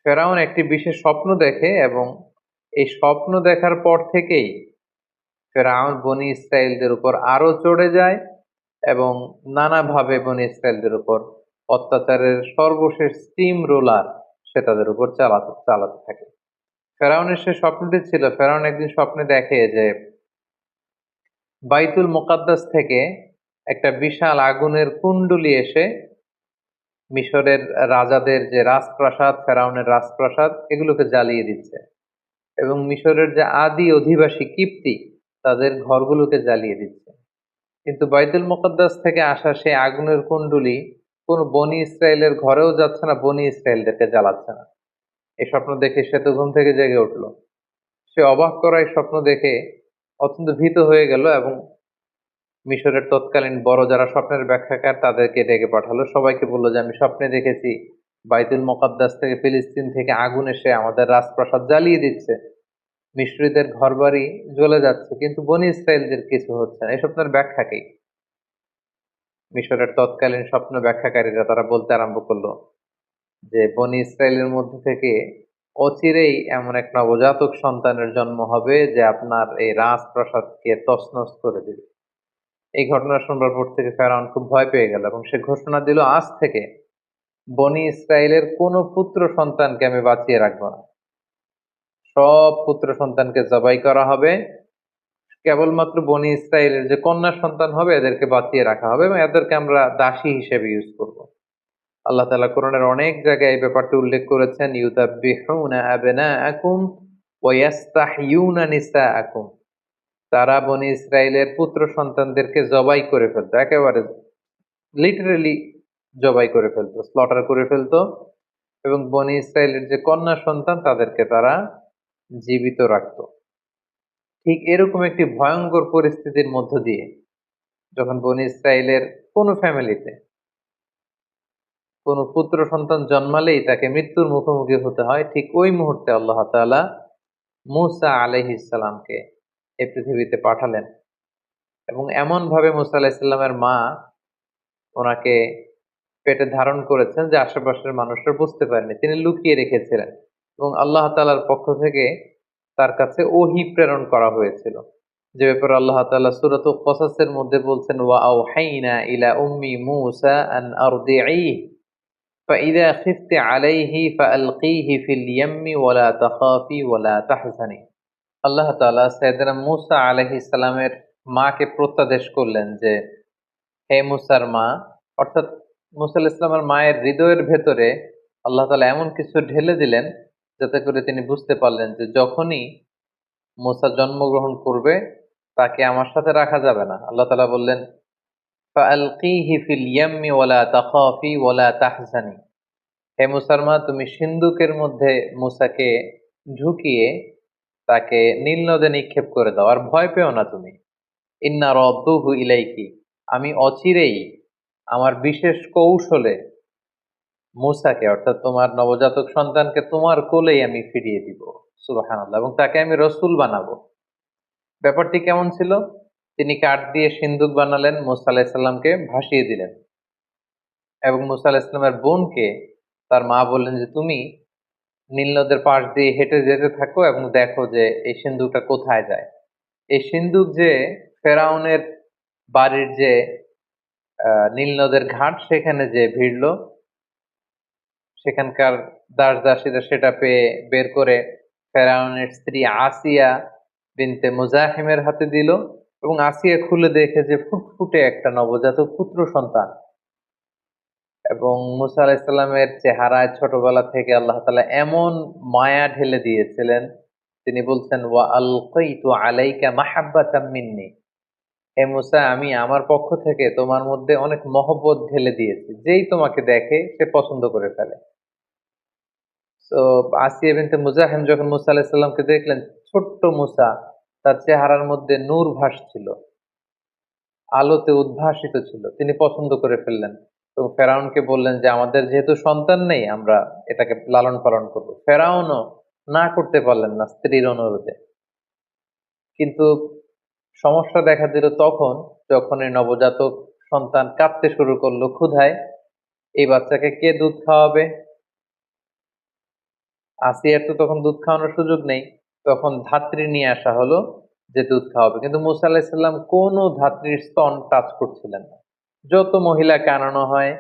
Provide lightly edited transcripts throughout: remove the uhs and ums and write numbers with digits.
ফেরাউন একটি বিশেষ স্বপ্ন দেখে এবং এই স্বপ্ন দেখার পর থেকেই ফেরাউন বনি ইসরায়েলদের উপর আরো চড়ে যায় এবং নানাভাবে বনি ইসরায়েলদের উপর অত্যাচারের সর্বশেষ স্টিম রোলার সে তাদের উপর চালাতে চালাতে থাকে। ফেরাউনের সে স্বপ্নটি ছিল, ফেরাউন একদিন স্বপ্নে দেখে যে বাইতুল মুকাদ্দাস থেকে একটা বিশাল আগুনের কুণ্ডলী এসে মিশরের রাজাদের যে রাজপ্রাসাদ, ফেরাউনের রাজপ্রাসাদ এগুলোকে জ্বালিয়ে দিচ্ছে এবং মিশরের যে আদি অধিবাসী কিপ্তি তাদের ঘরগুলোকে জ্বালিয়ে দিচ্ছে। কিন্তু বাইতুল মুকাদ্দাস থেকে আসা সেই আগুনের কুণ্ডলী কোন বনি ইসরায়েলের ঘরেও যাচ্ছে না, বনি ইসরায়েলদেরকে জ্বালাচ্ছে না। এই স্বপ্ন দেখে সে তো ঘুম থেকে জেগে উঠলো। সে অবাক করা এই স্বপ্ন দেখে অত্যন্ত ভীত হয়ে গেল এবং মিশরের তৎকালীন বড় যারা স্বপ্নের ব্যাখ্যাকার তাদেরকে ডেকে পাঠালো। সবাইকে বললো যে আমি স্বপ্নে দেখেছি বাইতুল মুকাদ্দাস থেকে ফিলিস্তিন থেকে আগুন এসে আমাদের রাজপ্রাসাদ জ্বালিয়ে দিচ্ছে, মিশরীদের ঘরবাড়ি জ্বলে যাচ্ছে, কিন্তু বনি ইসরায়েলদের কিছু হচ্ছে না। এই স্বপ্নের ব্যাখ্যা কি? মিশরের তৎকালীন স্বপ্ন ব্যাখ্যাকারীরা তারা বলতে আরম্ভ করলো যে বনি ইসরায়েলের মধ্যে থেকে অচিরেই এমন এক নবজাতক সন্তানের জন্ম হবে যে আপনার এই রাজপ্রাসাদকে তছনছ করে দিবে। এই ঘটনা শুনবার পর থেকে ফেরাউন খুব ভয় পেয়ে গেল এবং সে ঘোষণা দিল, আজ থেকে বনি ইসরায়েলের কোনো পুত্র সন্তানকে আমি বাঁচিয়ে রাখবো না, সব পুত্র সন্তানকে জবাই করা হবে, কেবলমাত্র বনি ইসরায়েলের যে কন্যা সন্তান হবে এদেরকে বাঁচিয়ে রাখা হবে এবং এদেরকে আমরা দাসী হিসেবে ইউজ করব। আল্লাহ তাআলা কোরআনের অনেক জায়গায় এই ব্যাপারটি উল্লেখ করেছেন, ইউযাব্বিহুনা আবনাআকুম ওয়া ইস্তাহইয়ুনা নিসাআকুম। তারা বনি ইসরায়েলের পুত্র সন্তানদেরকে জবাই করে ফেলতো, একেবারে লিটারেলি জবাই করে ফেলতো, স্লটার করে ফেলতো, এবং বনি ইসরায়েলের যে কন্যা সন্তান তাদেরকে তারা জীবিত রাখতো। ঠিক এরকম একটি ভয়ঙ্কর পরিস্থিতির মধ্য দিয়ে যখন বনি ইসরায়েলের কোন ফ্যামিলিতে কোন পুত্র সন্তান জন্মালেই তাকে মৃত্যুর মুখোমুখি হতে হয়, ঠিক ওই মুহূর্তে আল্লাহ তাআলা মূসা আলাইহিস সালামকে এই পৃথিবীতে পাঠালেন এবং এমন ভাবে মূসা আলাইহিস সালামের মা ওনাকে পেটে ধারণ করেছেন যে আশেপাশের মানুষরা বুঝতে পারেনি, তিনি লুকিয়ে রেখেছিলেন এবং আল্লাহ তাআলার পক্ষ থেকে তার কাছে ওহী প্রেরণ করা হয়েছিল, যে ব্যাপারে আল্লাহ তাআলা সূরাতুল কসাসের মধ্যে বলছেন, ওয়া আওহাইনা ইলা উম্মি মূসা আন আরদিঈহি ফাইযা খিফতি আলাইহি ফাআলকিহি ফিল ইয়াম্মি ওয়ালা তাখাফি ওয়ালা তাহজানি। আল্লাহ তাআলা সাইয়েদনা মূসা আলাইহিস সালামের মাকে প্রত্যাদেশ করলেন যে, হে মূসার মা, অর্থাৎ মূসা আলাইহিস সালামের মায়ের হৃদয়ের ভেতরে আল্লাহ তাআলা এমন কিছু ঢেলে দিলেন যাতে করে তিনি বুঝতে পারলেন যে যখনই মূসা জন্মগ্রহণ করবে তাকে আমার সাথে রাখা যাবে না। আল্লাহ তাআলা বললেন, ফাআলকিহি ফিল ইয়াম্মি ওয়ালা তাখাফি ওয়ালা তাহজানি। হে মূসার মা, তুমি সিন্ধুকের মধ্যে মূসাকে ঢুকিয়ে তাকে নীল নদে নিক্ষেপ করে দাও, আর ভয় পেও না তুমি। ইন্না রাদ্দুহু ইলাইকি, আমি অচিরেই আমার বিশেষ কৌশলে মূসাকে অর্থাৎ তোমার নবজাতক সন্তানকে তোমার কোলেই আমি ফিরিয়ে দিব। সুবহানাল্লাহ। এবং তাকে আমি রসূল বানাবো। ব্যাপারটি কেমন ছিল? তিনি কাঠ দিয়ে সিন্দুক বানালেন, মূসা আলাইহিস সালামকে ভাসিয়ে দিলেন এবং মূসা আলাইহিস সালামের বোনকে তার মা বললেন যে তুমি নীল নদের পাশ দিয়ে হেঁটে যেতে থাকো এবং দেখো যে এই সিন্ধুকটা কোথায় যায়। এই সিন্ধুক যে ফেরাউনের বাড়ির যে নীল নদের ঘাট সেখানে যে ভিড়ল, সেখানকার দাস দাসীরা সেটা পেয়ে বের করে ফেরাউনের স্ত্রী আসিয়া বিনতে মুজাহিমের হাতে দিল এবং আসিয়া খুলে দেখে যে ফুটফুটে একটা নবজাতক পুত্র সন্তান। এবং মূসা আলাইহিস সালামের চেহারায় ছোটবেলা থেকে আল্লাহ তাআলা এমন মায়া ঢেলে দিয়েছিলেন, তিনি বলছেন, ওয়া আলকাইতু আলাইকা মাহাব্বাতাম মিন্নি। হে মূসা, আমি আমার পক্ষ থেকে তোমার মধ্যে অনেক মহব্বত ঢেলে দিয়েছি, যেই তোমাকে দেখে সে পছন্দ করে ফেলে। তো আসিয়া বিনতে মুজাহিম যখন মূসা আলাইহিস সালামকে দেখলেন, ছোট্ট মূসা, তার চেহারার মধ্যে নূর ভাসছিল, আলোতে উদ্ভাসিত ছিল, তিনি পছন্দ করে ফেললেন এবং ফেরাউনকে বললেন যে আমাদের যেহেতু সন্তান নেই আমরা এটাকে লালন পালন করব। ফেরাউনও না করতে পারলেন না স্ত্রীর অনুরোধে। কিন্তু সমস্যা দেখা দিল তখন যখন এই নবজাতক সন্তান কাঁদতে শুরু করলো ক্ষুধায়। এই বাচ্চাকে কে দুধ খাওয়াবে? আসিয়ার তো তখন দুধ খাওয়ানোর সুযোগ নেই, তখন ধাত্রী নিয়ে আসা হলো যে দুধ খাওয়াবে, কিন্তু মুসা আলাহিসাল্লাম কোনো ধাত্রীর স্তন টাচ করছিলেন না। যত মহিলাকে আনানো হয়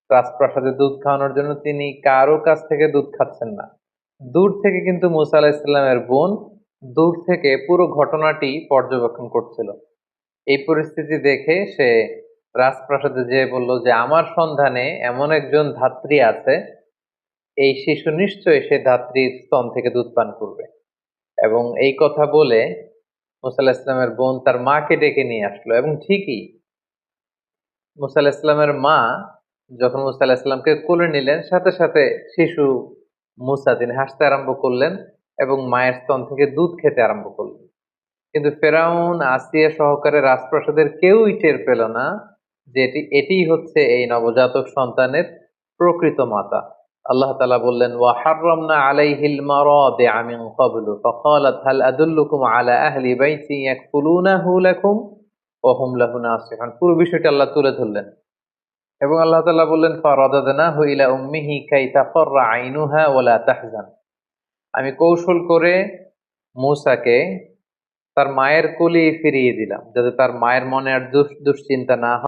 রাজপ্রাসাদে দুধ খাওয়ানোর জন্য, তিনি কারো কাছ থেকে দুধ খাচ্ছেন না। দূর থেকে কিন্তু মুসা আলাহিসাল্লামের বোন দূর থেকে পুরো ঘটনাটি পর্যবেক্ষণ করছিল। এই পরিস্থিতি দেখে সে রাজপ্রাসাদে যেয়ে বলল যে আমার সন্ধানে এমন একজন ধাত্রী আছে, এই শিশু নিশ্চয়ই সে ধাত্রীর স্তন থেকে দুধ পান করবে। এবং এই কথা বলে মুসা আলাহিসাল্লামের ইসলামের বোন তার মাকে ডেকে নিয়ে আসলো, এবং ঠিকই মুসা আলাহিসাল্লামের ইসলামের মা যখন মুসা আলাহিসাল্লামকে ইসলামকে কোলে নিলেন, সাথে সাথে শিশু মুসা তিনি হাসতে আরম্ভ করলেন এবং মায়ের স্তন থেকে দুধ খেতে আরম্ভ করলেন। কিন্তু ফেরাউন, আসিয়া সহকারে রাজপ্রাসাদের কেউই টের পেল না যে এটিই হচ্ছে এই নবজাতক সন্তানের প্রকৃত মাতা। আল্লাহ তাআলা বললেন, ওয়া হাররামনা আলাইহিল মারাদিআ মিন ক্বাবলু ফাকালাত হাল আদুল্লুকুম আলা আহলি বাইতি ইয়াকফুলুনাহু লাকুম ওয়া হুম লাহু নাসিহুন। পুরো বিষয়টি আল্লাহ তুলে ধরলেন এবং আল্লাহ তাআলা বললেন, ফারাদাদনাহু ইলা উম্মিহি কাই তাকাররা আইনুহা ওয়া লা তাহজান। আমি কৌশল করে মূসাকে তার মায়ের কোলে ফিরিয়ে দিলাম, যাতে তার মায়ের মনে আর দুশ্চিন্তা না হয়।